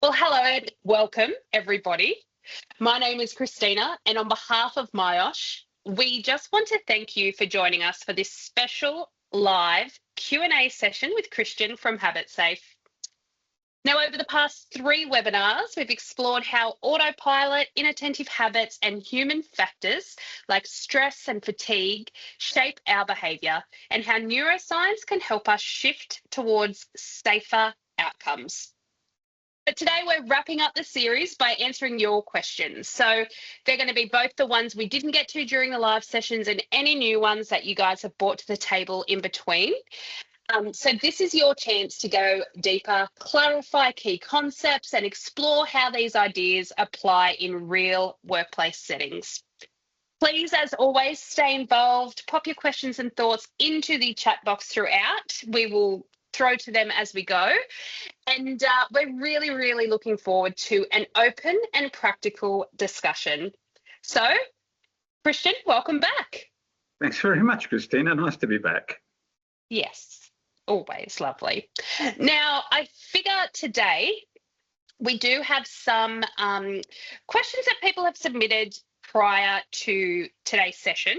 Well, hello and welcome, everybody. My name is Christina, and on behalf of myosh, we just want to thank you for joining us for this special live Q&A session with Cristian from HabitSafe. Now, over the past 3 webinars, we've explored how autopilot, inattentive habits, and human factors like stress and fatigue shape our behaviour, and how neuroscience can help us shift towards safer outcomes. But today we're wrapping up the series by answering your questions. So they're going to be both the ones we didn't get to during the live sessions and any new ones that you guys have brought to the table in between. So this is your chance to go deeper, clarify key concepts, and explore how these ideas apply in real workplace settings. Please, as always, stay involved, pop your questions and thoughts into the chat box throughout. We will throw to them as we go. And we're really looking forward to an open and practical discussion. So, Cristian, welcome back. Thanks very much, Christina. Nice to be back. Yes, always lovely. Now, I figure today we do have some questions that people have submitted prior to today's session.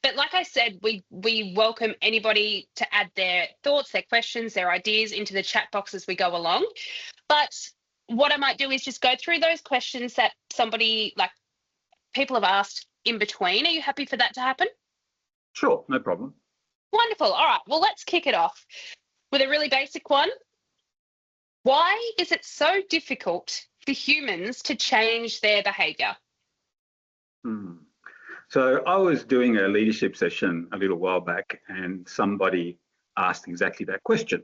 But like I said, we welcome anybody to add their thoughts, their questions, their ideas into the chat box as we go along. But what I might do is just go through those questions that people have asked in between. Are you happy for that to happen? Sure, no problem. Wonderful. All right, well, let's kick it off with a really basic one. Why is it so difficult for humans to change their behaviour? So I was doing a leadership session a little while back and somebody asked exactly that question.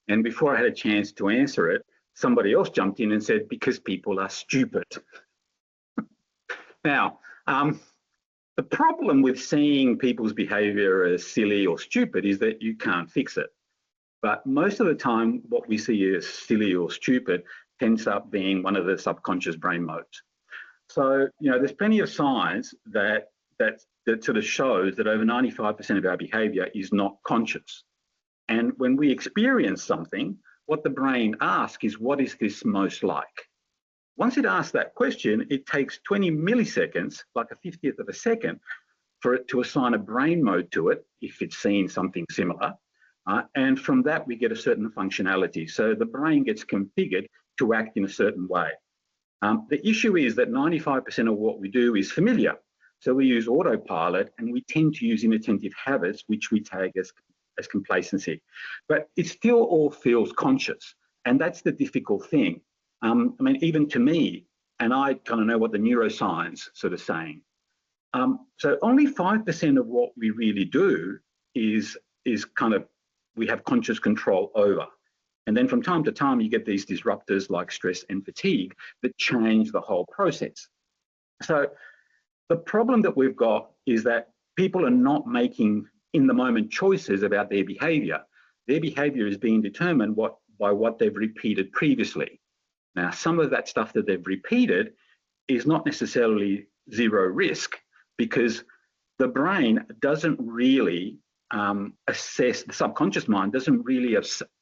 And before I had a chance to answer it, somebody else jumped in and said, because people are stupid. Now, the problem with seeing people's behavior as silly or stupid is that you can't fix it. But most of the time, what we see as silly or stupid ends up being one of the subconscious brain modes. So, there's plenty of science that sort of shows that over 95% of our behavior is not conscious. And when we experience something, what the brain asks is, what is this most like? Once it asks that question, it takes 20 milliseconds, like a 50th of a second, for it to assign a brain mode to it, if it's seen something similar. And from that, we get a certain functionality. So the brain gets configured to act in a certain way. The issue is that 95% of what we do is familiar. So we use autopilot and we tend to use inattentive habits, which we tag as complacency. But it still all feels conscious. And that's the difficult thing. Even to me, and I kind of know what the neuroscience sort of saying. So only 5% of what we really do is kind of, we have conscious control over. And then from time to time, you get these disruptors like stress and fatigue that change the whole process. So the problem that we've got is that people are not making in the moment choices about their behavior. Their behavior is being determined by what they've repeated previously. Now, some of that stuff that they've repeated is not necessarily zero risk, because the brain doesn't really assess, the subconscious mind doesn't really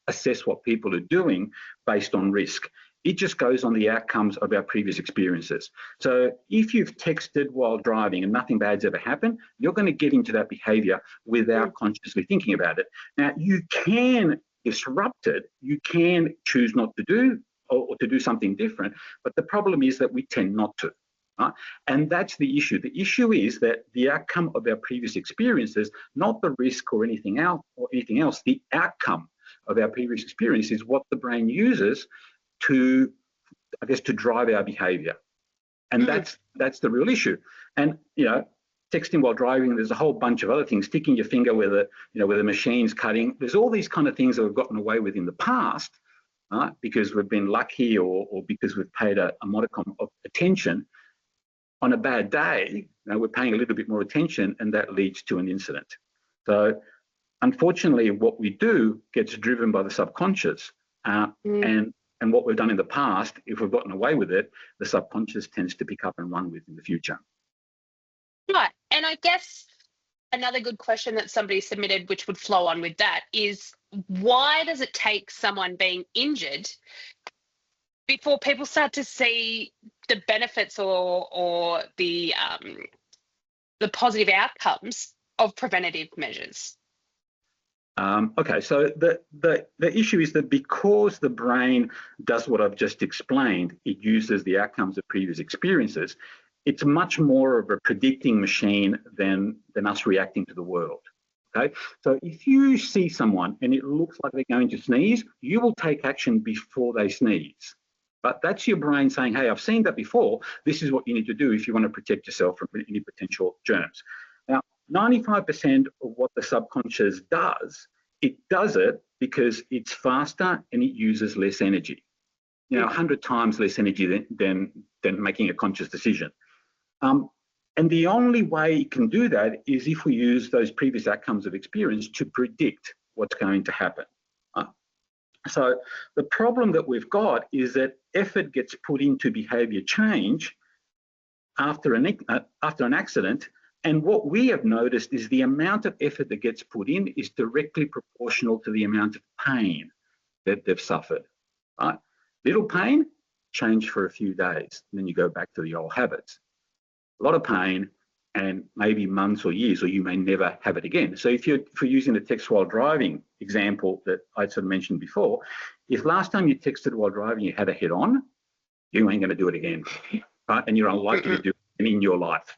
assess what people are doing based on risk. It just goes on the outcomes of our previous experiences. So if you've texted while driving and nothing bad's ever happened, you're going to get into that behavior without consciously thinking about it. Now, you can disrupt it. You can choose not to do or to do something different. But the problem is that we tend not to. Right? And that's the issue. The issue is that the outcome of our previous experiences, not the risk or anything else, the outcome of our previous experience is what the brain uses to, to drive our behavior. And that's the real issue. And, texting while driving, there's a whole bunch of other things, sticking your finger where the machine's cutting. There's all these kind of things that we've gotten away with in the past, because we've been lucky or because we've paid a modicum of attention. On a bad day, we're paying a little bit more attention, and that leads to an incident. So unfortunately, what we do gets driven by the subconscious. And what we've done in the past, if we've gotten away with it, the subconscious tends to pick up and run with in the future. Right. And I guess another good question that somebody submitted, which would flow on with that, is why does it take someone being injured before people start to see the benefits or the positive outcomes of preventative measures? Okay, so the issue is that because the brain does what I've just explained, it uses the outcomes of previous experiences. It's much more of a predicting machine than us reacting to the world. Okay, so if you see someone and it looks like they're going to sneeze, you will take action before they sneeze. But that's your brain saying, hey, I've seen that before. This is what you need to do if you want to protect yourself from any potential germs. Now, 95% of what the subconscious does, it does it because it's faster and it uses less energy. 100 times less energy than making a conscious decision. And the only way it can do that is if we use those previous outcomes of experience to predict what's going to happen. So the problem that we've got is that effort gets put into behaviour change after an accident, and what we have noticed is the amount of effort that gets put in is directly proportional to the amount of pain that they've suffered. Right? Little pain, change for a few days, and then you go back to the old habits. A lot of pain, and maybe months or years, or you may never have it again. So if you're using the text while driving example that I sort of mentioned before, if last time you texted while driving you had a head on, you ain't going to do it again, right? And you're unlikely to do it in your life,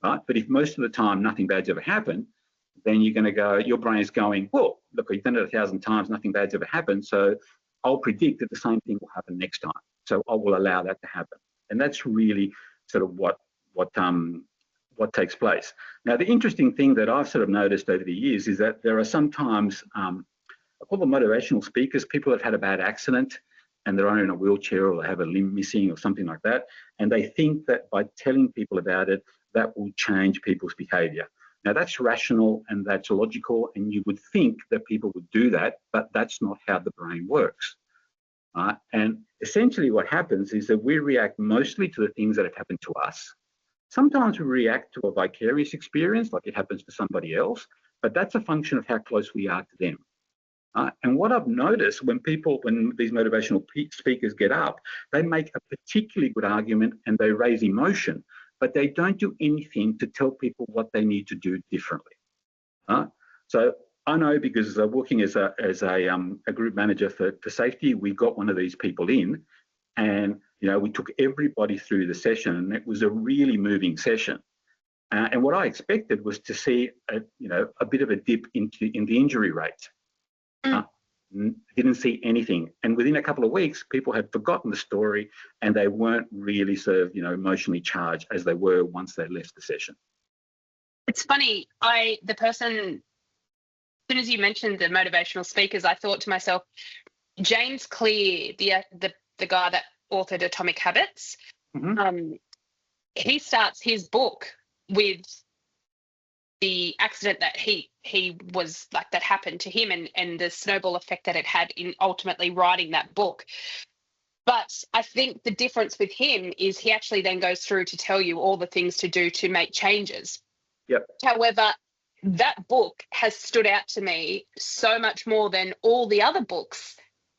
right? But if most of the time nothing bad's ever happened, then you're going to go, your brain's going, well, look, you've done it 1,000 times, nothing bad's ever happened, so I'll predict that the same thing will happen next time. So I will allow that to happen. And that's really sort of what takes place. Now, the interesting thing that I've sort of noticed over the years is that there are sometimes, I call them motivational speakers, people that have had a bad accident and they're in a wheelchair or they have a limb missing or something like that, and they think that by telling people about it, that will change people's behaviour. Now, that's rational and that's logical, and you would think that people would do that, but that's not how the brain works. And essentially what happens is that we react mostly to the things that have happened to us. Sometimes we react to a vicarious experience, like it happens to somebody else, but that's a function of how close we are to them. And what I've noticed when these motivational speakers get up, they make a particularly good argument and they raise emotion, but they don't do anything to tell people what they need to do differently. So I know, because working as a group manager for safety, we got one of these people in, and we took everybody through the session, and it was a really moving session. And what I expected was to see a bit of a dip in the injury rate. Didn't see anything, and within a couple of weeks, people had forgotten the story, and they weren't really sort of emotionally charged as they were once they left the session. It's funny. As soon as you mentioned the motivational speakers, I thought to myself, James Clear, the guy that authored Atomic Habits, he starts his book with the accident that he was like, that happened to him, and the snowball effect that it had in ultimately writing that book. But I think the difference with him is he actually then goes through to tell you all the things to do to make changes. Yep. However, that book has stood out to me so much more than all the other books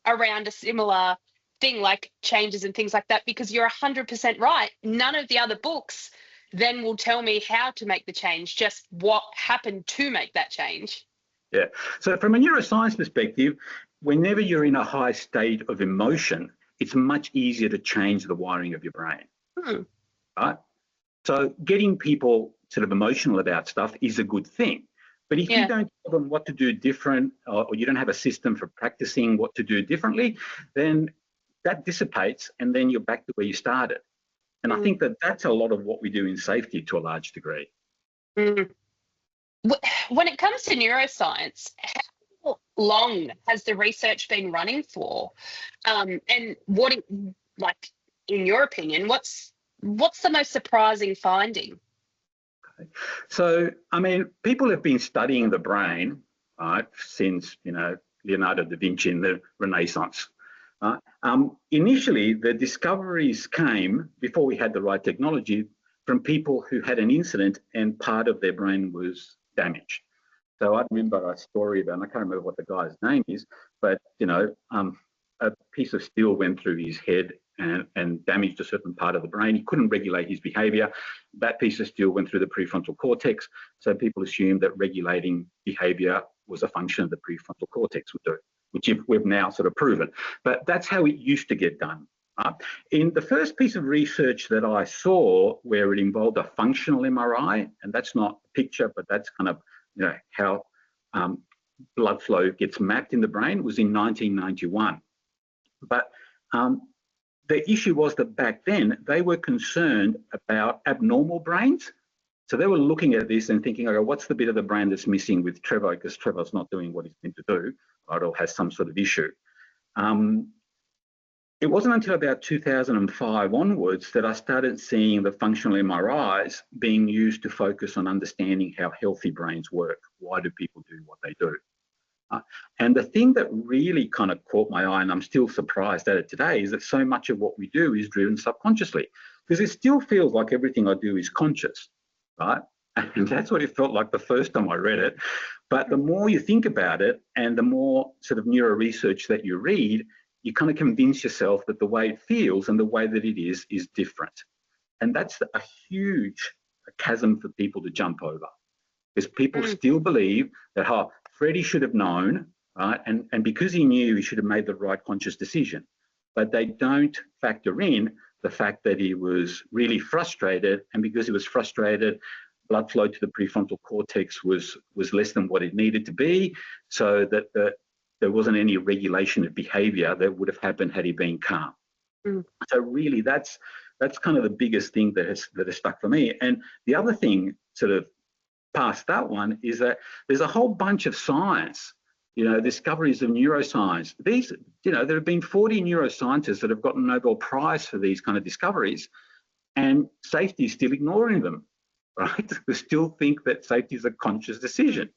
around a similar thing, like changes and things like that, because you're 100% right. None of the other books then will tell me how to make the change, just what happened to make that change. Yeah. So from a neuroscience perspective, whenever you're in a high state of emotion, it's much easier to change the wiring of your brain. Right? So getting people sort of emotional about stuff is a good thing. But if you don't tell them what to do different, or you don't have a system for practicing what to do differently, then that dissipates, and then you're back to where you started. And I think that that's a lot of what we do in safety to a large degree. When it comes to neuroscience, how long has the research been running for? And what, like, in your opinion, what's the most surprising finding? Okay. So, I mean, people have been studying the brain, right, since, Leonardo da Vinci in the Renaissance. Initially, the discoveries came, before we had the right technology, from people who had an incident and part of their brain was damaged. So I remember a story about, and I can't remember what the guy's name is, but a piece of steel went through his head and damaged a certain part of the brain. He couldn't regulate his behaviour. That piece of steel went through the prefrontal cortex. So people assumed that regulating behaviour was a function of the prefrontal cortex would do, which we've now sort of proven. But that's how it used to get done. In the first piece of research that I saw where it involved a functional MRI, and that's not a picture, but that's kind of how blood flow gets mapped in the brain, was in 1991. But the issue was that back then they were concerned about abnormal brains. So they were looking at this and thinking, okay, what's the bit of the brain that's missing with Trevor, because Trevor's not doing what he's meant to do, right, or has some sort of issue. It wasn't until about 2005 onwards that I started seeing the functional MRIs being used to focus on understanding how healthy brains work. Why do people do what they do? And the thing that really kind of caught my eye, and I'm still surprised at it today, is that so much of what we do is driven subconsciously, because it still feels like everything I do is conscious, right? And that's what it felt like the first time I read it. But the more you think about it and the more sort of neuro research that you read, you kind of convince yourself that the way it feels and the way that it is different. And that's a huge chasm for people to jump over, because people still believe that, oh, Freddie should have known, right? And because he knew, he should have made the right conscious decision. But they don't factor in the fact that he was really frustrated, and because he was frustrated, blood flow to the prefrontal cortex was less than what it needed to be, so that there wasn't any regulation of behaviour that would have happened had he been calm. So really, that's kind of the biggest thing that has stuck for me. And the other thing, sort of past that one, is that there's a whole bunch of science, discoveries of neuroscience. These, there have been 40 neuroscientists that have gotten Nobel Prize for these kind of discoveries, and safety is still ignoring them, right? They still think that safety is a conscious decision,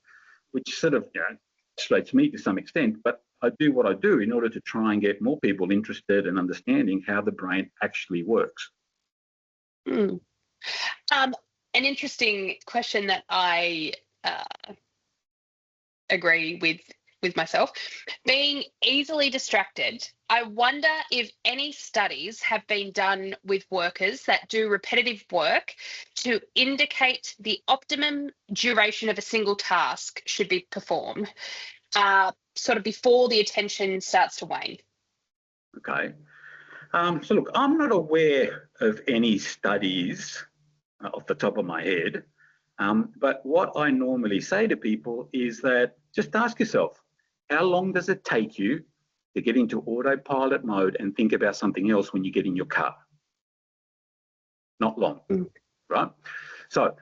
which sort of frustrates me to some extent. But I do what I do in order to try and get more people interested in understanding how the brain actually works. An interesting question that I agree with myself. Being easily distracted, I wonder if any studies have been done with workers that do repetitive work to indicate the optimum duration of a single task should be performed, sort of before the attention starts to wane. Okay. So look, I'm not aware of any studies off the top of my head, but what I normally say to people is that just ask yourself, how long does it take you to get into autopilot mode and think about something else when you get in your car? Not long, right? So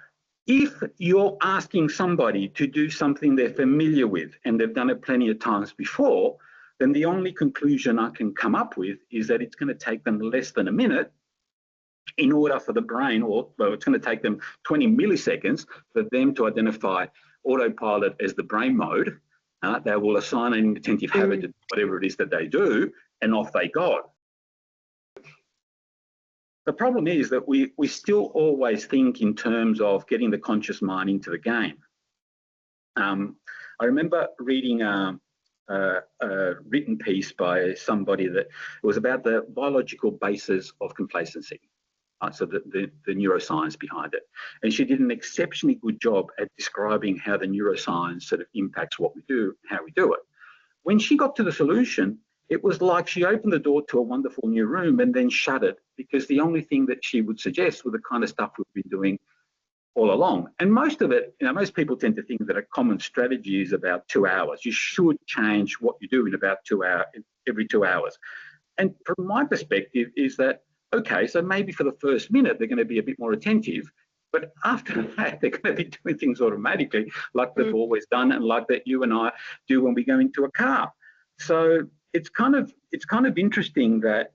if you're asking somebody to do something they're familiar with and they've done it plenty of times before, then the only conclusion I can come up with is that it's going to take them less than a minute in order for the brain, well, it's going to take them 20 milliseconds for them to identify autopilot as the brain mode. They will assign an inattentive habit to whatever it is that they do, and off they go. The problem is that we still always think in terms of getting the conscious mind into the game. I remember reading a written piece by somebody that it was about the biological basis of complacency. So the neuroscience behind it. And she did an exceptionally good job at describing how the neuroscience sort of impacts what we do, how we do it. When she got to the solution, it was like she opened the door to a wonderful new room and then shut it, because the only thing that she would suggest were the kind of stuff we've been doing all along. And most of it, most people tend to think that a common strategy is about 2 hours. You should change what you do in about 2 hours, every 2 hours. And from my perspective is that, okay, so maybe for the first minute, they're going to be a bit more attentive, but after that, they're going to be doing things automatically like they've always done and like that you and I do when we go into a car. So it's kind of interesting that,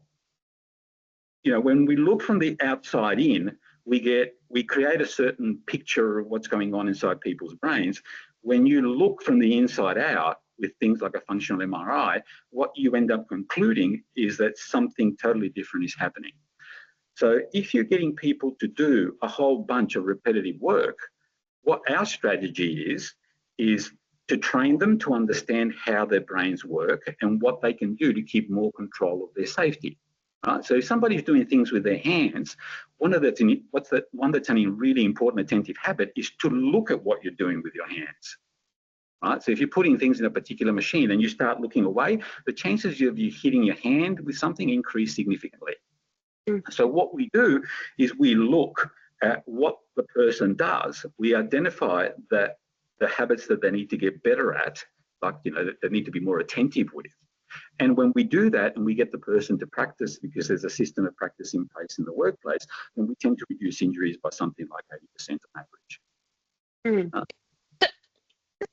when we look from the outside in, we create a certain picture of what's going on inside people's brains. When you look from the inside out with things like a functional MRI, what you end up concluding is that something totally different is happening. So if you're getting people to do a whole bunch of repetitive work, what our strategy is to train them to understand how their brains work and what they can do to keep more control of their safety. Right? So if somebody's doing things with their hands, one that's a really important attentive habit is to look at what you're doing with your hands. Right? So if you're putting things in a particular machine and you start looking away, the chances of you hitting your hand with something increase significantly. So what we do is we look at what the person does. We identify that the habits that they need to get better at, like, that they need to be more attentive with. And when we do that and we get the person to practice, because there's a system of practice in place in the workplace, then we tend to reduce injuries by something like 80% on average.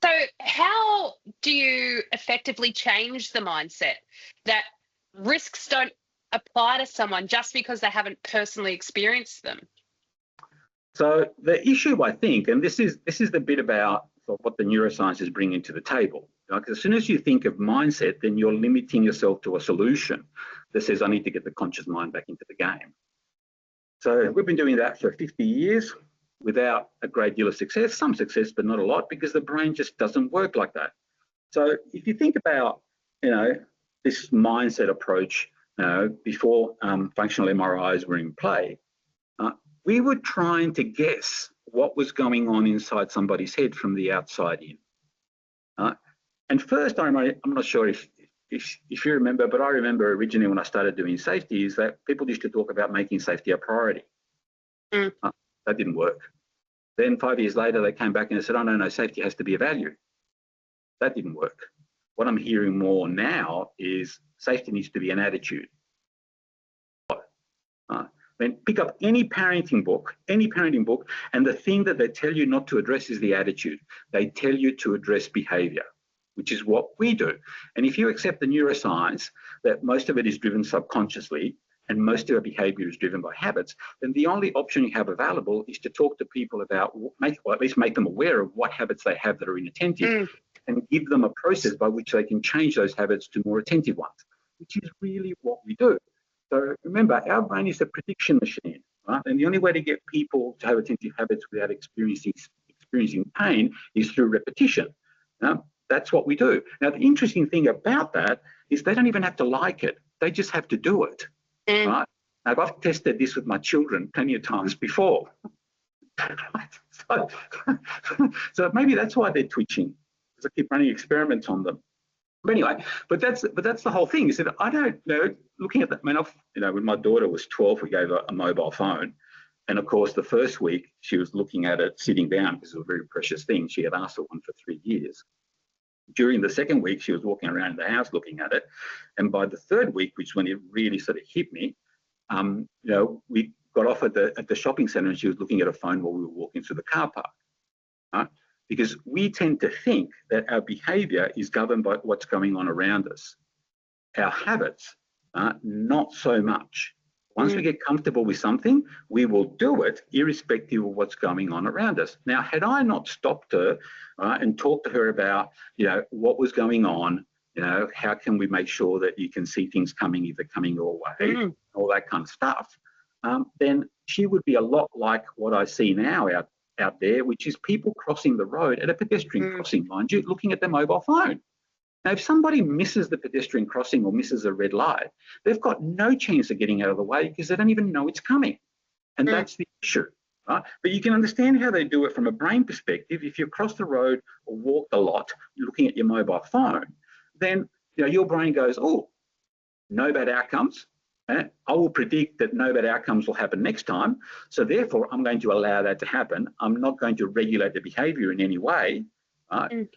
So how do you effectively change the mindset that risks don't apply to someone just because they haven't personally experienced them? So the issue, I think, and this is the bit about what the neuroscience is bringing to the table. Because as soon as you think of mindset, then you're limiting yourself to a solution that says, I need to get the conscious mind back into the game. So we've been doing that for 50 years without a great deal of success, some success, but not a lot, because the brain just doesn't work like that. So if you think about, this mindset approach, before functional MRIs were in play, we were trying to guess what was going on inside somebody's head from the outside in. And first, I'm not sure if you remember, but I remember originally when I started doing safety is that people used to talk about making safety a priority. That didn't work. Then 5 years later, they came back and they said, oh, no, safety has to be a value. That didn't work. What I'm hearing more now is safety needs to be an attitude. Then pick up any parenting book, and the thing that they tell you not to address is the attitude. They tell you to address behaviour, which is what we do. And if you accept the neuroscience that most of it is driven subconsciously and most of our behaviour is driven by habits, then the only option you have available is to talk to people about, or at least make them aware of what habits they have that are inattentive and give them a process by which they can change those habits to more attentive ones, which is really what we do. So remember, our brain is a prediction machine, right? And the only way to get people to have attentive habits without experiencing pain is through repetition. That's what we do. Now, the interesting thing about that is they don't even have to like it. They just have to do it, right? Now, I've tested this with my children plenty of times before. So maybe that's why they're twitching, because I keep running experiments on them. But anyway, but that's the whole thing. Is that I don't know. Looking at that, when my daughter was 12, we gave her a mobile phone, and of course, the first week she was looking at it sitting down because it was a very precious thing. She had asked for one for 3 years. During the second week, she was walking around the house looking at it, and by the third week, which is when it really sort of hit me, we got off at the shopping centre, and she was looking at a phone while we were walking through the car park. Right? Because we tend to think that our behaviour is governed by what's going on around us. Our habits, not so much. Once we get comfortable with something, we will do it irrespective of what's going on around us. Now, had I not stopped her and talked to her about, what was going on, how can we make sure that you can see things coming if they're coming your way, all that kind of stuff, then she would be a lot like what I see now out there, which is people crossing the road at a pedestrian crossing, mind you, looking at their mobile phone. Now, if somebody misses the pedestrian crossing or misses a red light, they've got no chance of getting out of the way because they don't even know it's coming. And that's the issue, right? But you can understand how they do it from a brain perspective. If you cross the road or walk a lot looking at your mobile phone, then your brain goes, oh, no bad outcomes. I will predict that no bad outcomes will happen next time. So therefore, I'm going to allow that to happen. I'm not going to regulate the behaviour in any way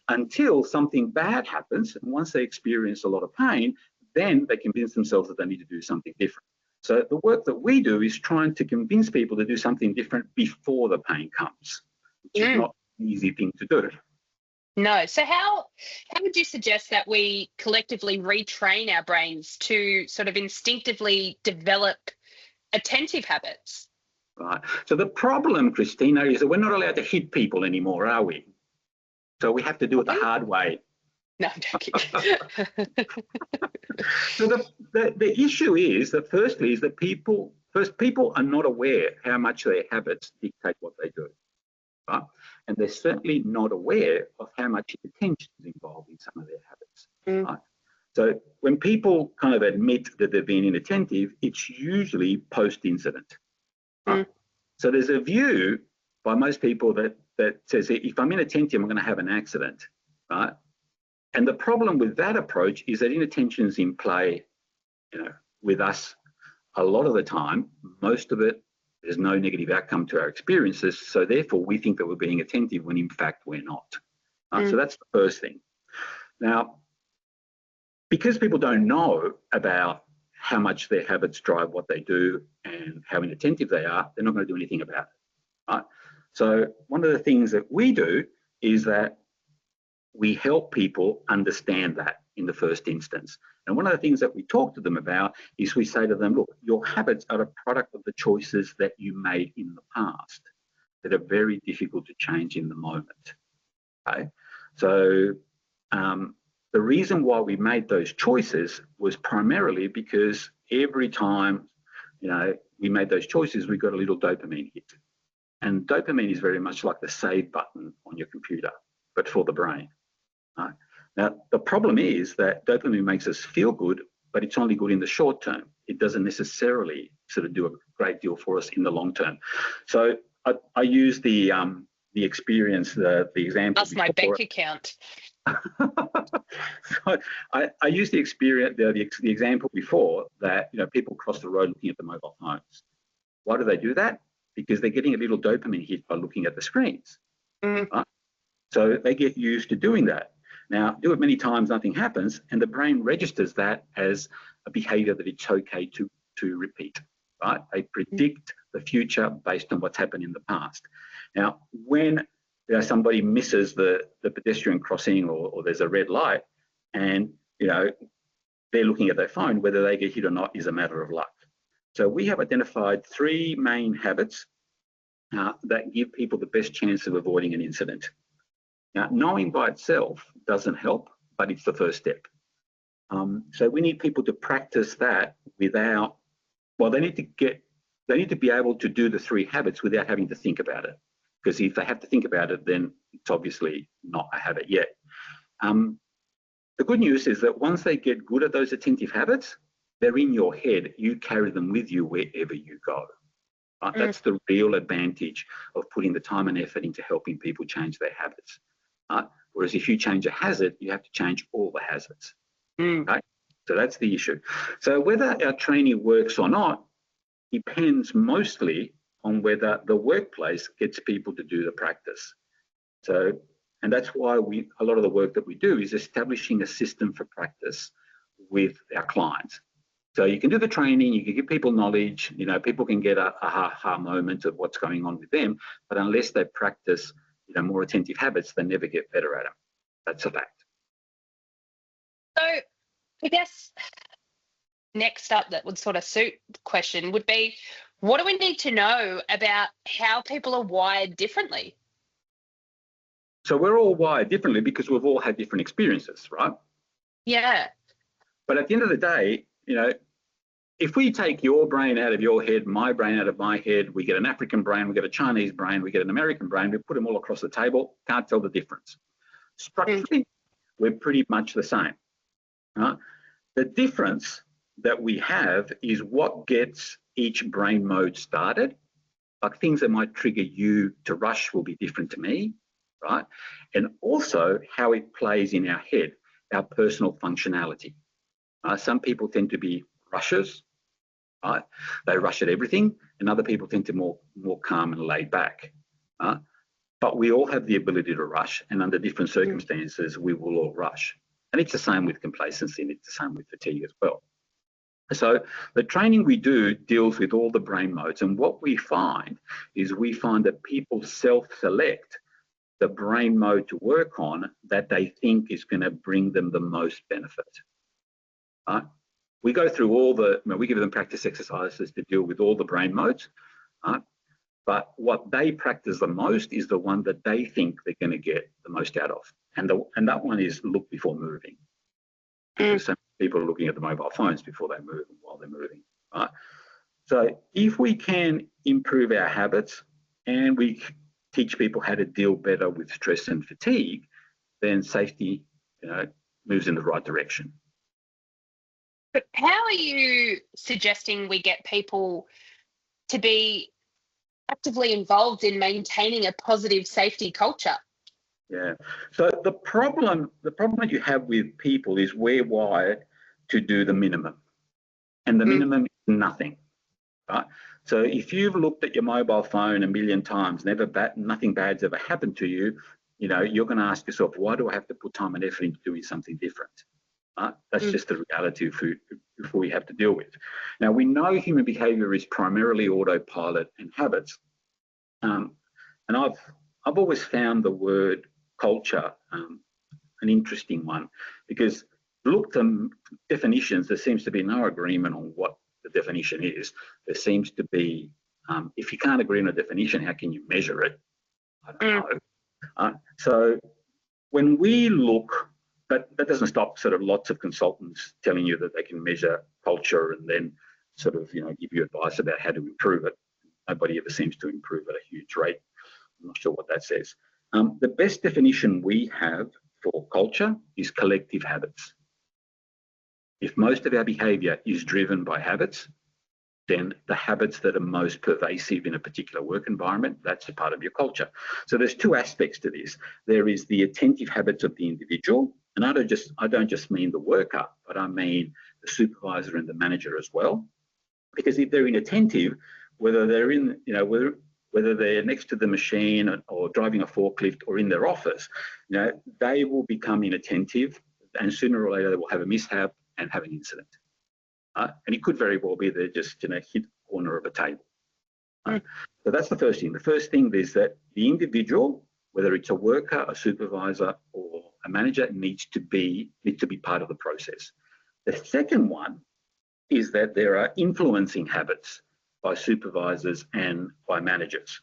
until something bad happens. And once they experience a lot of pain, then they convince themselves that they need to do something different. So the work that we do is trying to convince people to do something different before the pain comes, which is not an easy thing to do. No. So how would you suggest that we collectively retrain our brains to sort of instinctively develop attentive habits? Right. So the problem, Christina, is that we're not allowed to hit people anymore, are we? So we have to do it the hard way. No, I'm joking. So the issue is that firstly is that people are not aware how much their habits dictate what they do. Right? And they're certainly not aware of how much attention is involved in some of their habits. Right? So when people kind of admit that they've been inattentive, it's usually post-incident. Right? So there's a view by most people that says, if I'm inattentive, I'm going to have an accident, right? And the problem with that approach is that inattention is in play, with us a lot of the time. Most of it, there's no negative outcome to our experiences. So therefore, we think that we're being attentive when in fact we're not. So that's the first thing. Now, because people don't know about how much their habits drive what they do and how inattentive they are, they're not going to do anything about it, right? So one of the things that we do is that we help people understand that in the first instance. And one of the things that we talk to them about is we say to them, look, your habits are a product of the choices that you made in the past that are very difficult to change in the moment. Okay? So the reason why we made those choices was primarily because every time, we made those choices, we got a little dopamine hit. And dopamine is very much like the save button on your computer, but for the brain. Right? Now, the problem is that dopamine makes us feel good, but it's only good in the short term. It doesn't necessarily sort of do a great deal for us in the long term. So I use the experience, the example. That's my bank account. So I used the experience, the example before that, people cross the road looking at the mobile phones. Why do they do that? Because they're getting a little dopamine hit by looking at the screens. Right? So they get used to doing that. Now, do it many times, nothing happens, and the brain registers that as a behavior that it's okay to repeat. Right? They predict the future based on what's happened in the past. Now, when somebody misses the pedestrian crossing or there's a red light and, they're looking at their phone, whether they get hit or not is a matter of luck. So we have identified 3 main habits that give people the best chance of avoiding an incident. Now, knowing by itself doesn't help, but it's the first step. So we need people to practice that without, they need to be able to do the 3 habits without having to think about it. Because if they have to think about it, then it's obviously not a habit yet. The good news is that once they get good at those attentive habits, they're in your head. You carry them with you wherever you go. Right? That's the real advantage of putting the time and effort into helping people change their habits. Whereas if you change a hazard, you have to change all the hazards. Okay? So that's the issue. So whether our training works or not depends mostly on whether the workplace gets people to do the practice. So, and that's why a lot of the work that we do is establishing a system for practice with our clients. So you can do the training, you can give people knowledge, people can get a aha moment of what's going on with them, but unless they practice, more attentive habits, they never get better at them. That's a fact. So I guess next up that would sort of suit the question would be, what do we need to know about how people are wired differently? So we're all wired differently because we've all had different experiences, right? Yeah. But at the end of the day, if we take your brain out of your head, my brain out of my head, we get an African brain, we get a Chinese brain, we get an American brain, we put them all across the table, can't tell the difference. Structurally, we're pretty much the same. The difference that we have is what gets each brain mode started. Like things that might trigger you to rush will be different to me, right? And also how it plays in our head, our personal functionality. Some people tend to be rushers, right? They rush at everything, and other people tend to more calm and laid back. But we all have the ability to rush, and under different circumstances, we will all rush. And it's the same with complacency, and it's the same with fatigue as well. So the training we do deals with all the brain modes, and what we find is that people self-select the brain mode to work on that they think is going to bring them the most benefit. We go through we give them practice exercises to deal with all the brain modes, but what they practice the most is the one that they think they're going to get the most out of, and that one is look before moving. Because some people are looking at the mobile phones before they move and while they're moving. Right? So if we can improve our habits and we teach people how to deal better with stress and fatigue, then safety moves in the right direction. But how are you suggesting we get people to be actively involved in maintaining a positive safety culture? Yeah. So the problem that you have with people is we're wired to do the minimum, and the minimum is nothing. Right? So if you've looked at your mobile phone a million times, nothing bad's ever happened to you, you're going to ask yourself, why do I have to put time and effort into doing something different? That's just the reality of who we have to deal with. Now, we know human behaviour is primarily autopilot and habits, and I've always found the word culture an interesting one, because look to definitions, there seems to be no agreement on what the definition is. There seems to be, if you can't agree on a definition, how can you measure it? I don't know. So when we look, but that doesn't stop sort of lots of consultants telling you that they can measure culture and then sort of, give you advice about how to improve it. Nobody ever seems to improve at a huge rate. I'm not sure what that says. The best definition we have for culture is collective habits. If most of our behaviour is driven by habits, then the habits that are most pervasive in a particular work environment, that's a part of your culture. So there's two aspects to this. There is the attentive habits of the individual, and I don't just mean the worker, but I mean the supervisor and the manager as well. Because if they're inattentive, whether they're in, whether they're next to the machine or driving a forklift or in their office, they will become inattentive, and sooner or later they will have a mishap and have an incident. And it could very well be they just hit the corner of a table. So that's the first thing. The first thing is that the individual, whether it's a worker, a supervisor, or a manager, needs to be part of the process. The second one is that there are influencing habits by supervisors and by managers.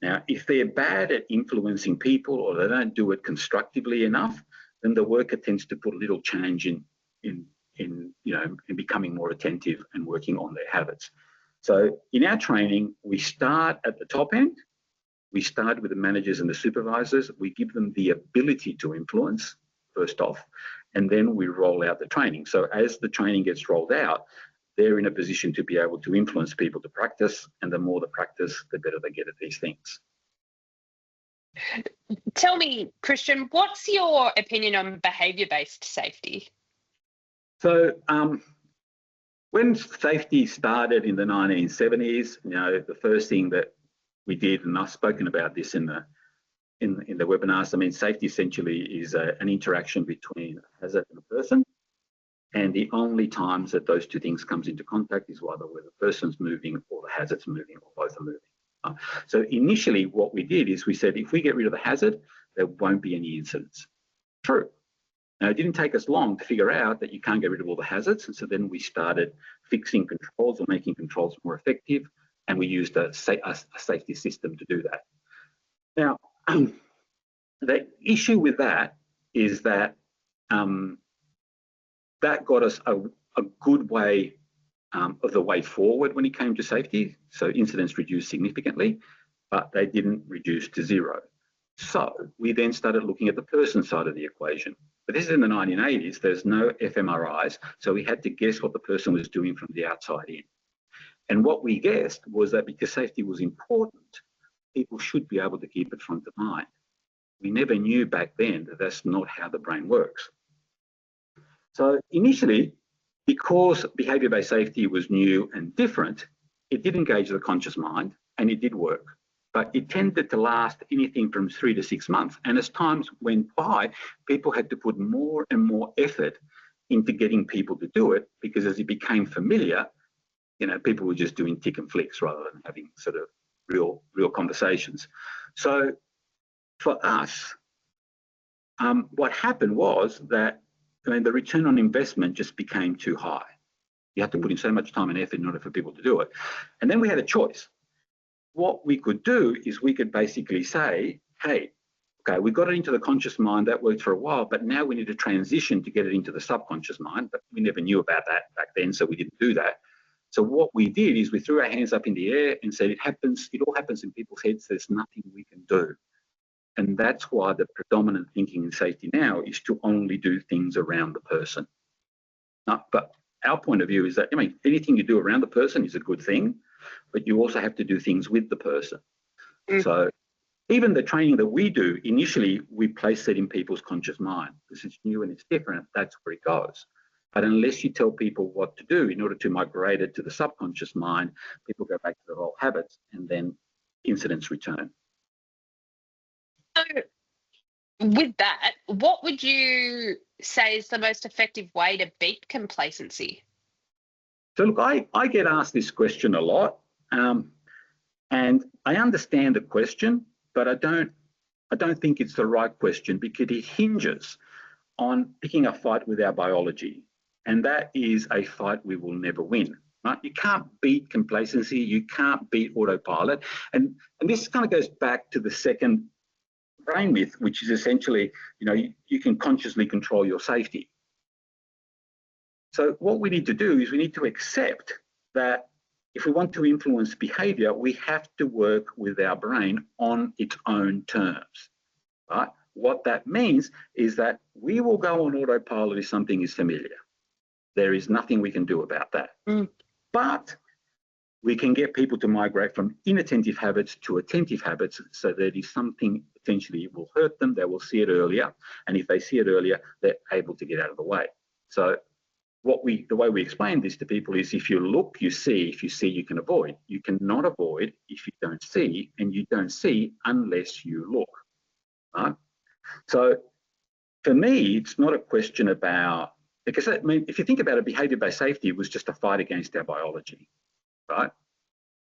Now, if they're bad at influencing people or they don't do it constructively enough, then the worker tends to put a little change in becoming more attentive and working on their habits. So in our training, we start at the top end. We start with the managers and the supervisors. We give them the ability to influence first off, and then we roll out the training. So as the training gets rolled out, they're in a position to be able to influence people to practice, and the more the practice, the better they get at these things. Tell me, Cristian, what's your opinion on behaviour-based safety? So when safety started in the 1970s, the first thing that we did, and I've spoken about this in the webinars, I mean, safety essentially is an interaction between a hazard and a person. And the only times that those two things comes into contact is either where the person's moving or the hazard's moving, or both are moving. So initially what we did is we said, if we get rid of the hazard, there won't be any incidents. True. Now, it didn't take us long to figure out that you can't get rid of all the hazards. And so then we started fixing controls or making controls more effective. And we used a safety system to do that. Now, the issue with that is that that got us a good way of the way forward when it came to safety. So incidents reduced significantly, but they didn't reduce to zero. So we then started looking at the person side of the equation. But this is in the 1980s, there's no fMRIs, so we had to guess what the person was doing from the outside in. And what we guessed was that because safety was important, people should be able to keep it front of mind. We never knew back then that that's not how the brain works. So initially, because behaviour-based safety was new and different, it did engage the conscious mind and it did work. But it tended to last anything from 3 to 6 months. And as times went by, people had to put more and more effort into getting people to do it, because as it became familiar, people were just doing tick and flicks rather than having sort of real conversations. So for us, what happened was that the return on investment just became too high. You had to put in so much time and effort in order for people to do it. And then we had a choice. What we could do is we could basically say, hey, okay, we got it into the conscious mind, that worked for a while, but now we need to transition to get it into the subconscious mind. But we never knew about that back then, so we didn't do that. So what we did is we threw our hands up in the air and said, it all happens in people's heads, there's nothing we can do. And that's why the predominant thinking in safety now is to only do things around the person. But our point of view is that, I mean, anything you do around the person is a good thing, but you also have to do things with the person. So even the training that we do, initially, we place it in people's conscious mind because it's new and it's different. That's where it goes. But unless you tell people what to do in order to migrate it to the subconscious mind, people go back to their old habits and then incidents return. So with that, what would you say is the most effective way to beat complacency? So look, I get asked this question a lot, and I understand the question, but I don't think it's the right question because it hinges on picking a fight with our biology, and that is a fight we will never win. Right? You can't beat complacency, you can't beat autopilot, and this kind of goes back to the second brain myth, which is essentially, you can consciously control your safety. So what we need to do is we need to accept that if we want to influence behavior, we have to work with our brain on its own terms, right? What that means is that we will go on autopilot if something is familiar. There is nothing we can do about that. But we can get people to migrate from inattentive habits to attentive habits so that if something potentially will hurt them, they will see it earlier. And if they see it earlier, they're able to get out of the way. So the way we explain this to people is if you look, you see. If you see, you can avoid. You cannot avoid if you don't see, and you don't see unless you look. Right? So for me, it's not a question about, because I mean, if you think about it, behavior-based safety was just a fight against our biology. Right?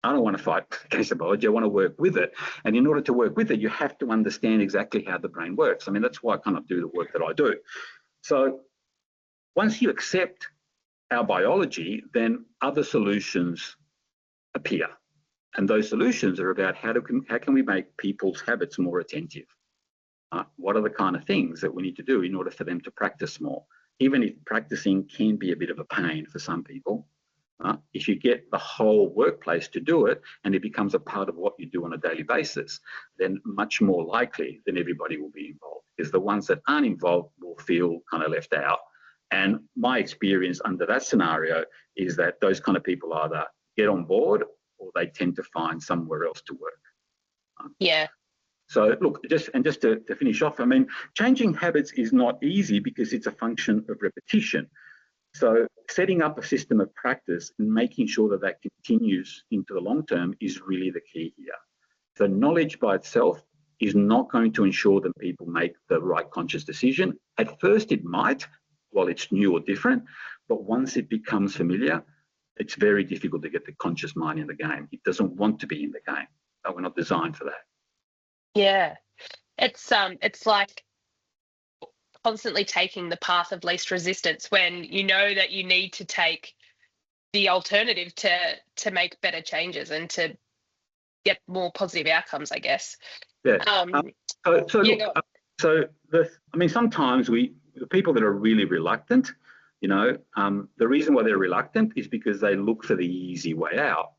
I don't want to fight against the biology. I want to work with it. And in order to work with it, you have to understand exactly how the brain works. I mean, that's why I kind of do the work that I do. So once you accept our biology, then other solutions appear. And those solutions are about how can we make people's habits more attentive? What are the kind of things that we need to do in order for them to practice more? Even if practicing can be a bit of a pain for some people, if you get the whole workplace to do it and it becomes a part of what you do on a daily basis, then much more likely than everybody will be involved, because the ones that aren't involved will feel kind of left out. And my experience under that scenario is that those kind of people either get on board or they tend to find somewhere else to work. Yeah. So look, just to finish off, I mean, changing habits is not easy because it's a function of repetition. So setting up a system of practice and making sure that that continues into the long term is really the key here. So knowledge by itself is not going to ensure that people make the right conscious decision. At first it might, while it's new or different, but once it becomes familiar, it's very difficult to get the conscious mind in the game. It doesn't want to be in the game. We're not designed for that. Yeah. It's like constantly taking the path of least resistance when you know that you need to take the alternative to make better changes and to get more positive outcomes, I guess. Yeah. Sometimes the people that are really reluctant, the reason why they're reluctant is because they look for the easy way out.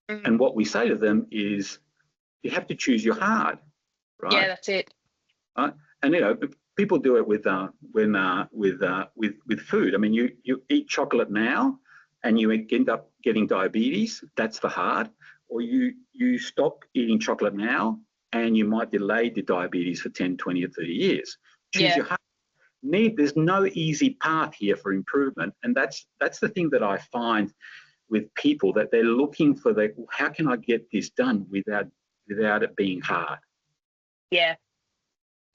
And what we say to them is, you have to choose your hard, right? Yeah, that's it. Right? And people do it with food. I mean, you eat chocolate now, and you end up getting diabetes. That's the hard. Or you stop eating chocolate now, and you might delay the diabetes for 10, 20, or 30 years. Choose your hard. There's no easy path here for improvement, and that's the thing that I find with people, that they're looking for how can I get this done without it being hard. Yeah.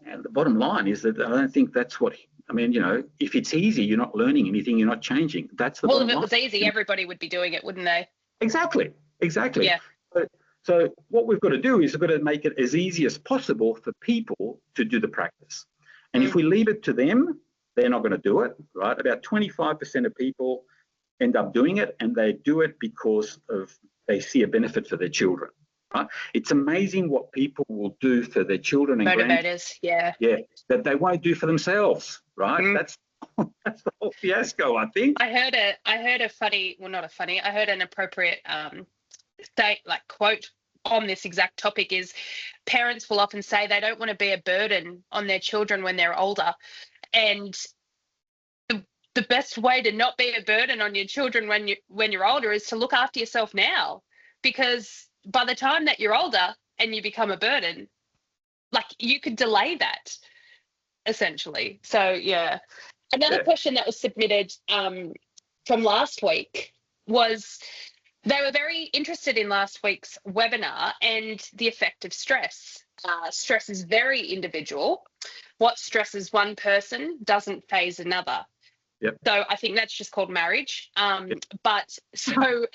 And the bottom line is that I don't think that's what, if it's easy, you're not learning anything, you're not changing. That's the bottom line. Well, if it was easy, everybody would be doing it, wouldn't they? Exactly. Yeah. So what we've got to do is we've got to make it as easy as possible for people to do the practice. And if we leave it to them, they're not going to do it, right? About 25% of people end up doing it, and they do it because they see a benefit for their children. Right? It's amazing what people will do for their children and motivators, that they won't do for themselves, right? That's the whole fiasco, I think. I heard an appropriate quote on this exact topic is, parents will often say they don't want to be a burden on their children when they're older, and the best way to not be a burden on your children when you're older is to look after yourself now, because by the time that you're older and you become a burden, like you could delay that essentially. So yeah. Another question that was submitted from last week was, they were very interested in last week's webinar and the effect of stress. Stress is very individual. What stresses one person doesn't phase another. Yep. So I think that's just called marriage. But so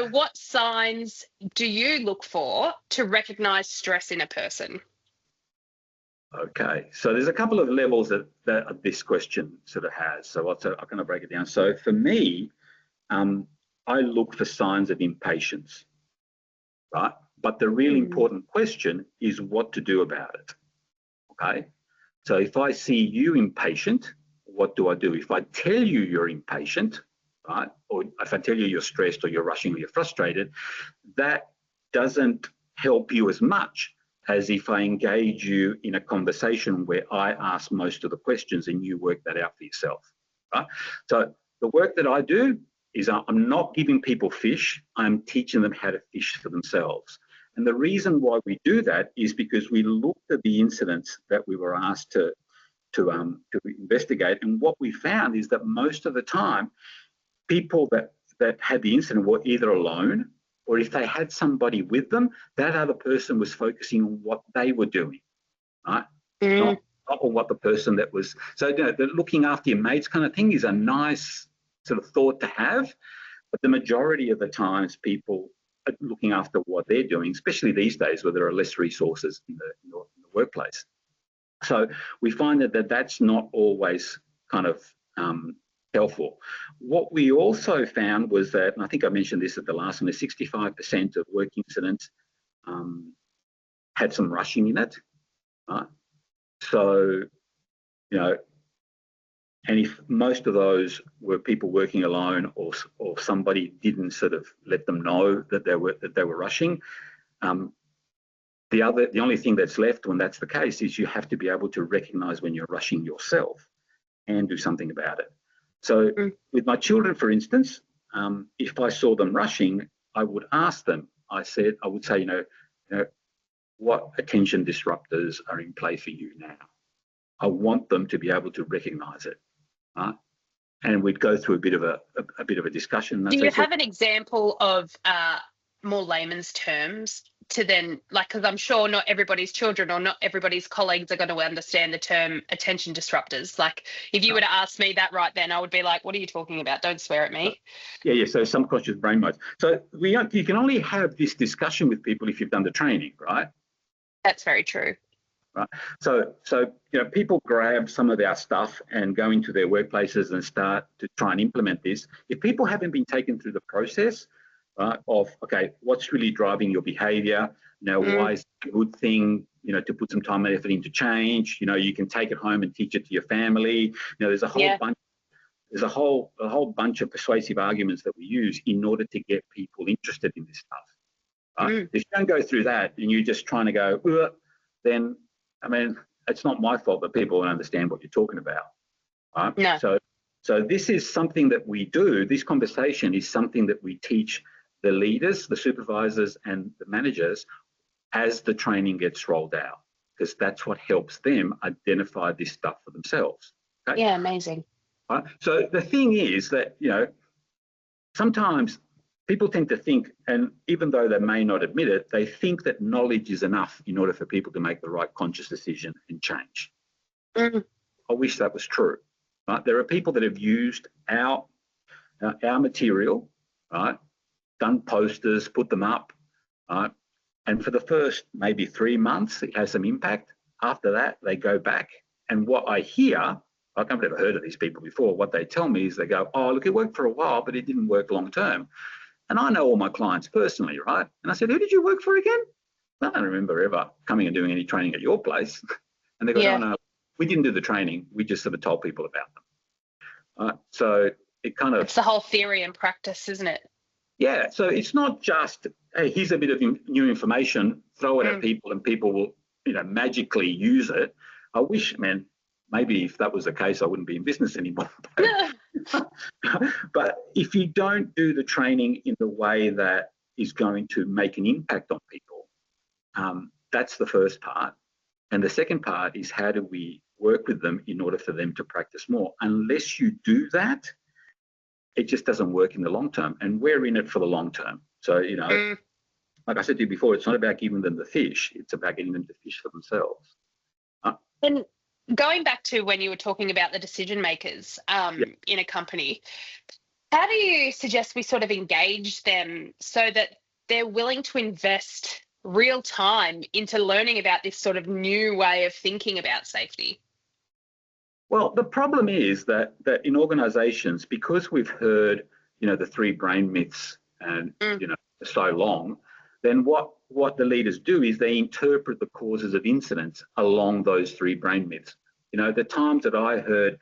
what signs do you look for to recognize stress in a person? Okay, so there's a couple of levels that this question sort of has. So I'm going to break it down. So for me, I look for signs of impatience, right? But the really important question is what to do about it, okay? So if I see you impatient, what do I do? If I tell you you're impatient, right? Or if I tell you you're stressed or you're rushing or you're frustrated, that doesn't help you as much as if I engage you in a conversation where I ask most of the questions and you work that out for yourself, right? So the work that I do is I'm not giving people fish, I'm teaching them how to fish for themselves. And the reason why we do that is because we looked at the incidents that we were asked to investigate, and what we found is that most of the time, people that had the incident were either alone, or if they had somebody with them, that other person was focusing on what they were doing, right? Not on what the person that was. So you know, the looking after your mates kind of thing is a nice sort of thought to have, but the majority of the times people are looking after what they're doing, especially these days where there are less resources in the workplace. So we find that that's not always kind of helpful. What we also found was that, and I think I mentioned this at the last one, is 65% of work incidents had some rushing in it, right? So, you know, and if most of those were people working alone, or somebody didn't sort of let them know that they were rushing, the only thing that's left when that's the case is you have to be able to recognise when you're rushing yourself and do something about it. So with my children, for instance, if I saw them rushing, I would ask them. I would say, you know, what attention disruptors are in play for you now? I want them to be able to recognise it, right? And we'd go through a bit of a discussion. Do you have an example of more layman's terms to then, like, because I'm sure not everybody's children or not everybody's colleagues are going to understand the term attention disruptors. Like, if you were to ask me that right then, I would be like, what are you talking about? Don't swear at me. Yeah. So subconscious brain modes. So you can only have this discussion with people if you've done the training, right? That's very true. Right. So you know, people grab some of our stuff and go into their workplaces and start to try and implement this. If people haven't been taken through the process, right, of okay, what's really driving your behaviour? You know, why is it a good thing? You know, to put some time and effort into change. You know, you can take it home and teach it to your family. You know, there's a whole bunch. There's a whole bunch of persuasive arguments that we use in order to get people interested in this stuff. Right? If you don't go through that and you're just trying to go, then I mean, it's not my fault that people don't understand what you're talking about. Right? No. So this is something that we do. This conversation is something that we teach the leaders, the supervisors, and the managers as the training gets rolled out, because that's what helps them identify this stuff for themselves. Okay? Yeah, amazing. Right? So the thing is that, you know, sometimes people tend to think, and even though they may not admit it, they think that knowledge is enough in order for people to make the right conscious decision and change. I wish that was true. Right? There are people that have used our material, right? Done posters, put them up, right? And for the first maybe 3 months, it has some impact. After that, they go back. And what I hear, I've never heard of these people before, what they tell me is they go, oh, look, it worked for a while, but it didn't work long term. And I know all my clients personally, right? And I said, who did you work for again? I don't remember ever coming and doing any training at your place. And they go, no, we didn't do the training. We just sort of told people about them. So it kind of... It's the whole theory and practice, isn't it? Yeah. So it's not just, hey, here's a bit of new information, throw it at people and people will, you know, magically use it. I wish, man, maybe if that was the case, I wouldn't be in business anymore. But if you don't do the training in the way that is going to make an impact on people, that's the first part. And the second part is, how do we work with them in order for them to practice more? Unless you do that, it just doesn't work in the long term. And we're in it for the long term. So, you know, like I said to you before, it's not about giving them the fish. It's about getting them to fish for themselves. And going back to when you were talking about the decision makers in a company, how do you suggest we sort of engage them so that they're willing to invest real time into learning about this sort of new way of thinking about safety? Well, the problem is that in organisations, because we've heard, you know, the 3 brain myths and you know, so long, then what the leaders do is they interpret the causes of incidents along those 3 brain myths. You know, the times that I heard,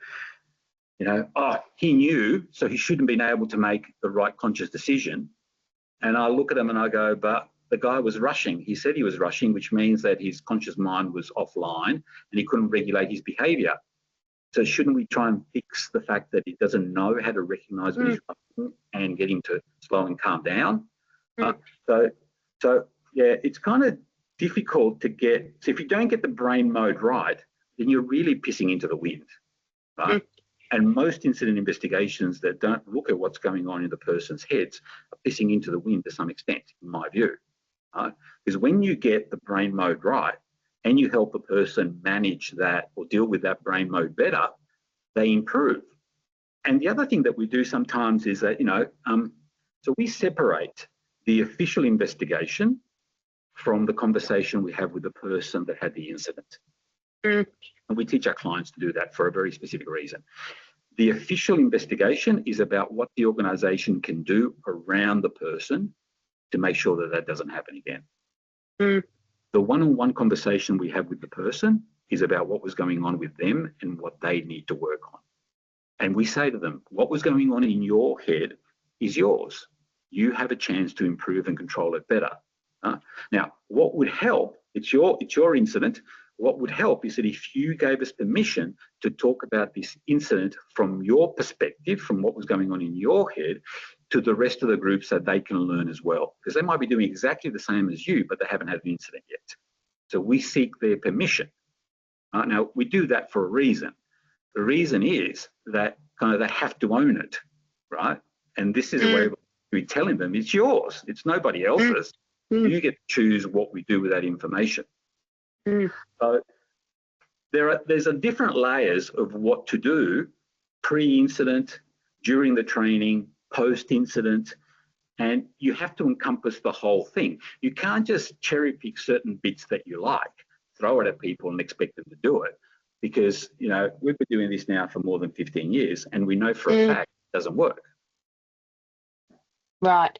you know, oh, he knew, so he shouldn't have been able to make the right conscious decision. And I look at him and I go, but the guy was rushing. He said he was rushing, which means that his conscious mind was offline and he couldn't regulate his behaviour. So shouldn't we try and fix the fact that he doesn't know how to recognise what he's rushing and get him to slow and calm down? So yeah, it's kind of difficult to get. So if you don't get the brain mode right, then you're really pissing into the wind, right? And most incident investigations that don't look at what's going on in the person's heads are pissing into the wind to some extent, in my view. Because when you get the brain mode right and you help the person manage that or deal with that brain mode better, they improve. And the other thing that we do sometimes is that, you know, so we separate the official investigation from the conversation we have with the person that had the incident. And we teach our clients to do that for a very specific reason. The official investigation is about what the organisation can do around the person to make sure that that doesn't happen again. The one-on-one conversation we have with the person is about what was going on with them and what they need to work on. And we say to them, what was going on in your head is yours. You have a chance to improve and control it better. Now, what would help, it's your incident, what would help is that if you gave us permission to talk about this incident from your perspective, from what was going on in your head, to the rest of the group so they can learn as well. Because they might be doing exactly the same as you, but they haven't had an incident yet. So we seek their permission. Now, we do that for a reason. The reason is that kind of they have to own it, right? And this is a way of telling them it's yours, it's nobody else's. You get to choose what we do with that information. So there's a different layers of what to do pre-incident, during the training, post-incident, and you have to encompass the whole thing. You can't just cherry pick certain bits that you like, throw it at people and expect them to do it, because, you know, we've been doing this now for more than 15 years and we know for a fact it doesn't work. Right.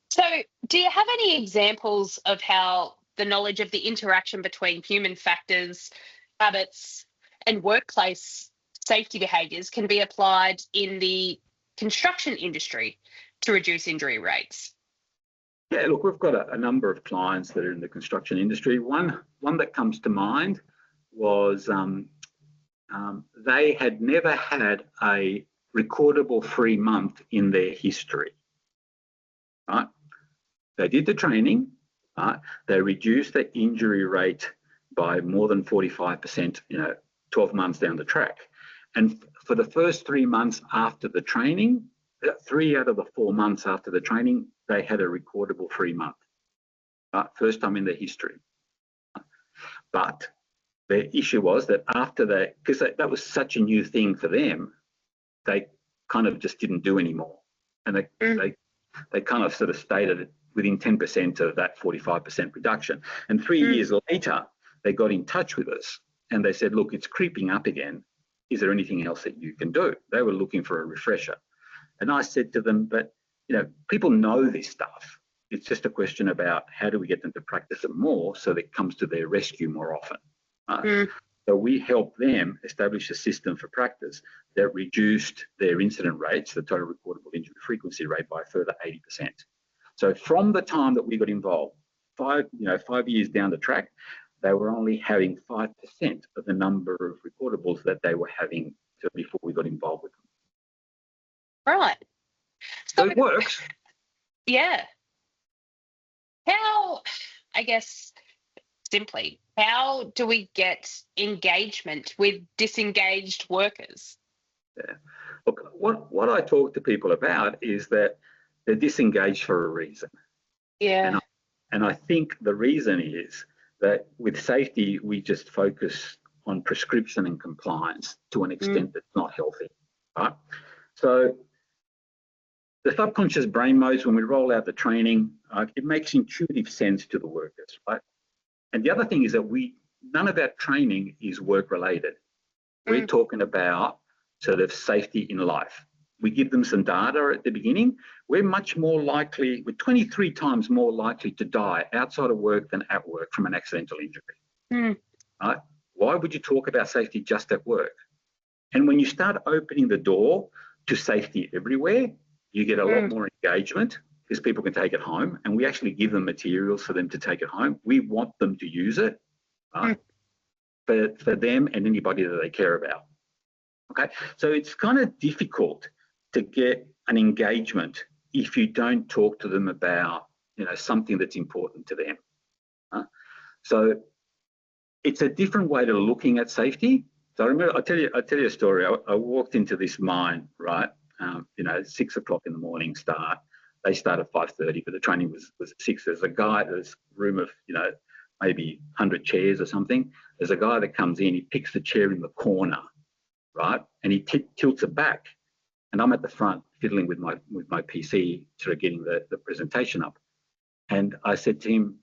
So do you have any examples of how the knowledge of the interaction between human factors, habits, and workplace safety behaviours can be applied in the construction industry to reduce injury rates? Yeah, look, we've got a number of clients that are in the construction industry. One that comes to mind was they had never had a recordable free month in their history, right? They did the training, right? They reduced the injury rate by more than 45%, 12 months down the track. And for the first 3 months after the training, 3 out of the 4 months after the training, they had a recordable free month. First time in their history. But the issue was that after that, because that was such a new thing for them, they kind of just didn't do anymore. And they kind of sort of stayed at it within 10% of that 45% reduction. And 3 years later, they got in touch with us and they said, look, it's creeping up again. Is there anything else that you can do? They were looking for a refresher. And I said to them, but, people know this stuff. It's just a question about how do we get them to practice it more so that it comes to their rescue more often. So we helped them establish a system for practice that reduced their incident rates, the total recordable injury frequency rate, by a further 80%. So from the time that we got involved, 5 years down the track, they were only having 5% of the number of recordables that they were having before we got involved with them. Right. So it works. Yeah. How, I guess, simply, how do we get engagement with disengaged workers? Yeah. Look, what I talk to people about is that they're disengaged for a reason. Yeah. And I think the reason is that with safety, we just focus on prescription and compliance to an extent that's not healthy, right? So the subconscious brain modes, when we roll out the training, it makes intuitive sense to the workers, right? And the other thing is that none of our training is work-related. We're talking about sort of safety in life. We give them some data at the beginning. We're 23 times more likely to die outside of work than at work from an accidental injury. Right? Why would you talk about safety just at work? And when you start opening the door to safety everywhere, you get a lot more engagement because people can take it home, and we actually give them materials for them to take it home. We want them to use it for them and anybody that they care about. Okay, so it's kind of difficult to get an engagement if you don't talk to them about, something that's important to them. So it's a different way to looking at safety. So I remember, I'll tell you a story. I walked into this mine, right? 6 o'clock in the morning start. They start at 5:30, but the training was at 6. There's a guy, there's a room of, maybe 100 chairs or something. There's a guy that comes in, he picks the chair in the corner, right? And he tilts it back. And I'm at the front fiddling with my PC, sort of getting the presentation up. And I said to him,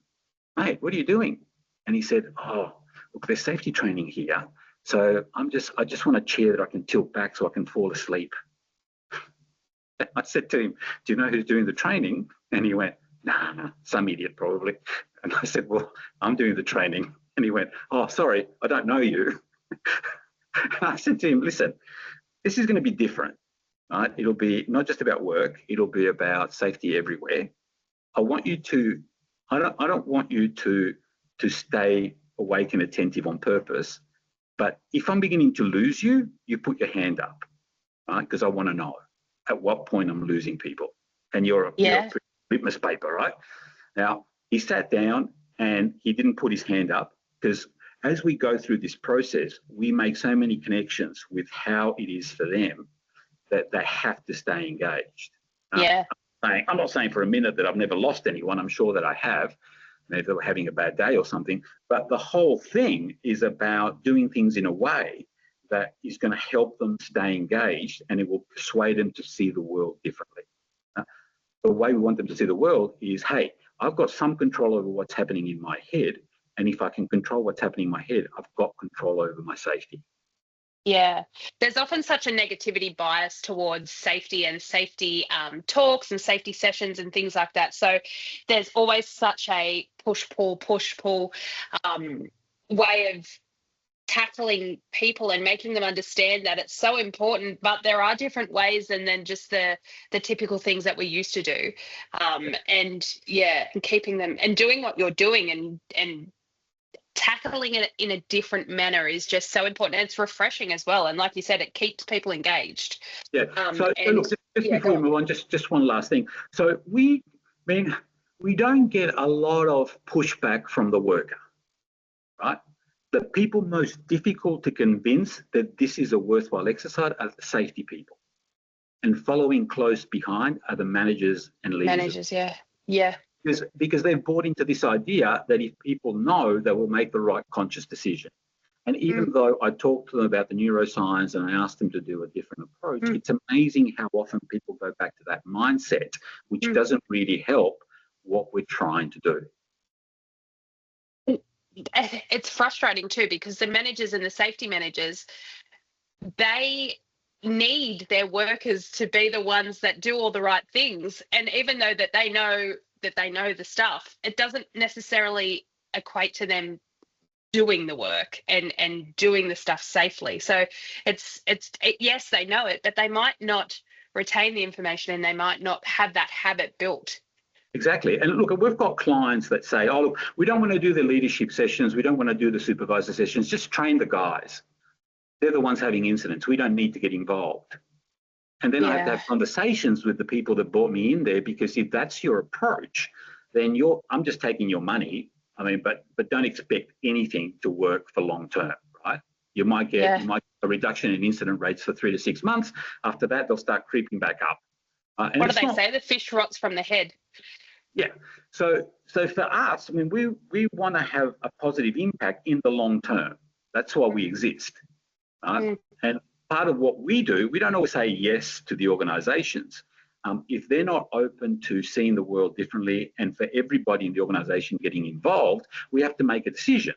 "Mate, what are you doing?" And he said, "Oh, look, there's safety training here. So I just want a chair that I can tilt back so I can fall asleep." I said to him, "Do you know who's doing the training?" And he went, Nah, some idiot probably. And I said, "Well, I'm doing the training." And he went, "Oh, sorry, I don't know you." And I said to him, "Listen, this is going to be different, right? It'll be not just about work, it'll be about safety everywhere. I don't want you to stay awake and attentive on purpose. But if I'm beginning to lose you, you put your hand up, right? Because I want to know at what point I'm losing people. And you're a litmus paper, right?" Now, he sat down and he didn't put his hand up because as we go through this process, we make so many connections with how it is for them that they have to stay engaged. I'm not saying for a minute that I've never lost anyone. I'm sure that I have, maybe they were having a bad day or something. But the whole thing is about doing things in a way that is going to help them stay engaged, and it will persuade them to see the world differently. The way we want them to see the world is, hey, I've got some control over what's happening in my head. And if I can control what's happening in my head, I've got control over my safety. Yeah, there's often such a negativity bias towards safety and safety talks and safety sessions and things like that. So there's always such a push-pull way of tackling people and making them understand that it's so important, but there are different ways than just the typical things that we used to do. And keeping them and doing what you're doing and tackling it in a different manner is just so important. And it's refreshing as well. And like you said, it keeps people engaged. Yeah. So look, just before we move on, just one last thing. So we don't get a lot of pushback from the worker, right? The people most difficult to convince that this is a worthwhile exercise are the safety people. And following close behind are the managers and leaders. Yeah. Because they've bought into this idea that if people know, they will make the right conscious decision. And even though I talked to them about the neuroscience and I asked them to do a different approach, it's amazing how often people go back to that mindset, which doesn't really help what we're trying to do. It's frustrating too, because the managers and the safety managers, they need their workers to be the ones that do all the right things. And even though that they know the stuff, it doesn't necessarily equate to them doing the work and doing the stuff safely. So it's yes, they know it, but they might not retain the information and they might not have that habit built. Exactly. And look, we've got clients that say, oh, look, we don't want to do the leadership sessions. We don't want to do the supervisor sessions. Just train the guys. They're the ones having incidents. We don't need to get involved. And then I have to have conversations with the people that brought me in there, because if that's your approach, then I'm just taking your money. I mean, but don't expect anything to work for long term, right? You might get a reduction in incident rates for 3 to 6 months. After that, they'll start creeping back up. What do they say? The fish rots from the head. Yeah. So for us, I mean, we want to have a positive impact in the long term. That's why we exist. Right? And part of what we do, we don't always say yes to the organisations. If they're not open to seeing the world differently, and for everybody in the organisation getting involved, we have to make a decision.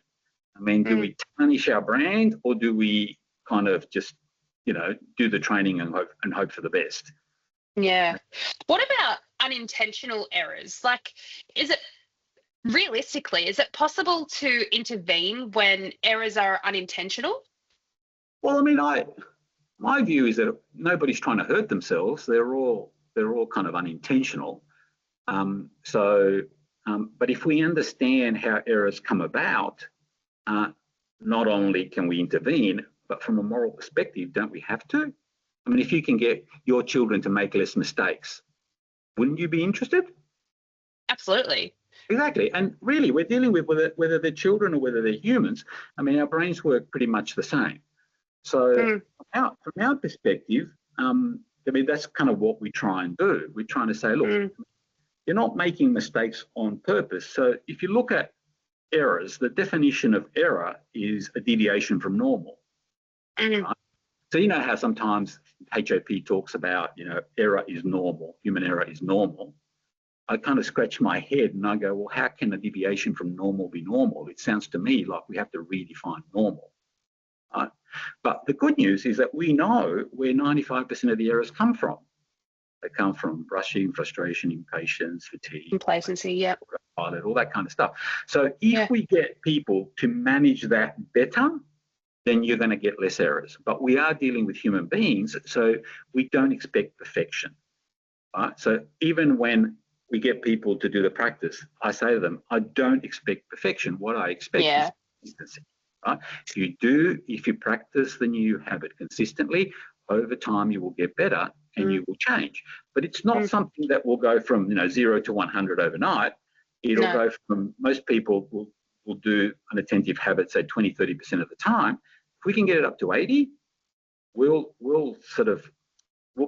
I mean, do we tarnish our brand, or do we kind of just, do the training and hope for the best? Yeah. What about unintentional errors? Like, is it possible to intervene when errors are unintentional? Well, I mean, my view is that nobody's trying to hurt themselves. They're all kind of unintentional. But if we understand how errors come about, not only can we intervene, but from a moral perspective, don't we have to? I mean, if you can get your children to make less mistakes, wouldn't you be interested? Absolutely. Exactly. And really, we're dealing with whether they're children or whether they're humans. I mean, our brains work pretty much the same. So from our perspective, I mean, that's kind of what we try and do. We're trying to say, look, you're not making mistakes on purpose. So if you look at errors, the definition of error is a deviation from normal. Right? So you know how sometimes HOP talks about, error is normal, human error is normal. I kind of scratch my head and I go, well, how can a deviation from normal be normal? It sounds to me like we have to redefine normal. Right? But the good news is that we know where 95% of the errors come from. They come from rushing, frustration, impatience, fatigue, complacency, autopilot, all that kind of stuff. So if we get people to manage that better, then you're going to get less errors. But we are dealing with human beings, so we don't expect perfection. Right? So even when we get people to do the practice, I say to them, I don't expect perfection. What I expect is consistency. Right? If you practice the new habit consistently, over time you will get better and you will change. But it's not something that will go from 0 to 100 overnight. It'll go from, most people will do inattentive habits at 20, 30% of the time. If we can get it up to 80, we'll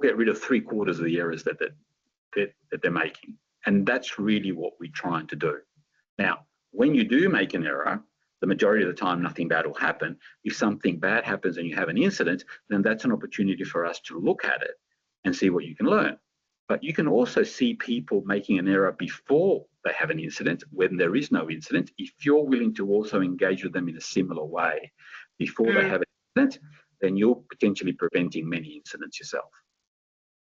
get rid of 3/4 of the errors that they're making. And that's really what we're trying to do. Now, when you do make an error, the majority of the time, nothing bad will happen. If something bad happens and you have an incident, then that's an opportunity for us to look at it and see what you can learn. But you can also see people making an error before they have an incident, when there is no incident, if you're willing to also engage with them in a similar way before they have an incident, then you're potentially preventing many incidents yourself.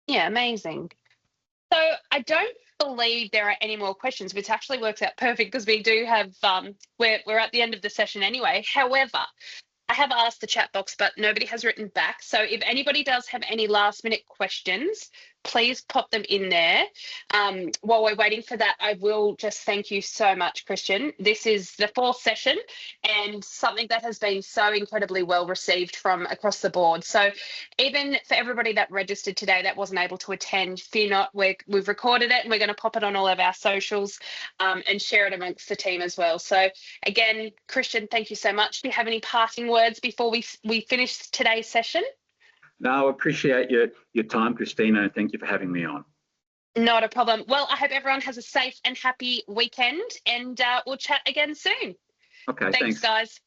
Yeah, amazing. So I don't believe there are any more questions, which actually works out perfect because we do have, we're at the end of the session anyway. However, I have asked the chat box, but nobody has written back. So if anybody does have any last minute questions, please pop them in there. While we're waiting for that, I will just thank you so much, Cristian. This is the 4th session and something that has been so incredibly well received from across the board. So even for everybody that registered today that wasn't able to attend, fear not, we've recorded it and we're going to pop it on all of our socials and share it amongst the team as well. So again, Cristian, thank you so much. Do you have any parting words before we finish today's session? No, I appreciate your time, Christina, and thank you for having me on. Not a problem. Well, I hope everyone has a safe and happy weekend, and we'll chat again soon. Okay, Thanks, guys.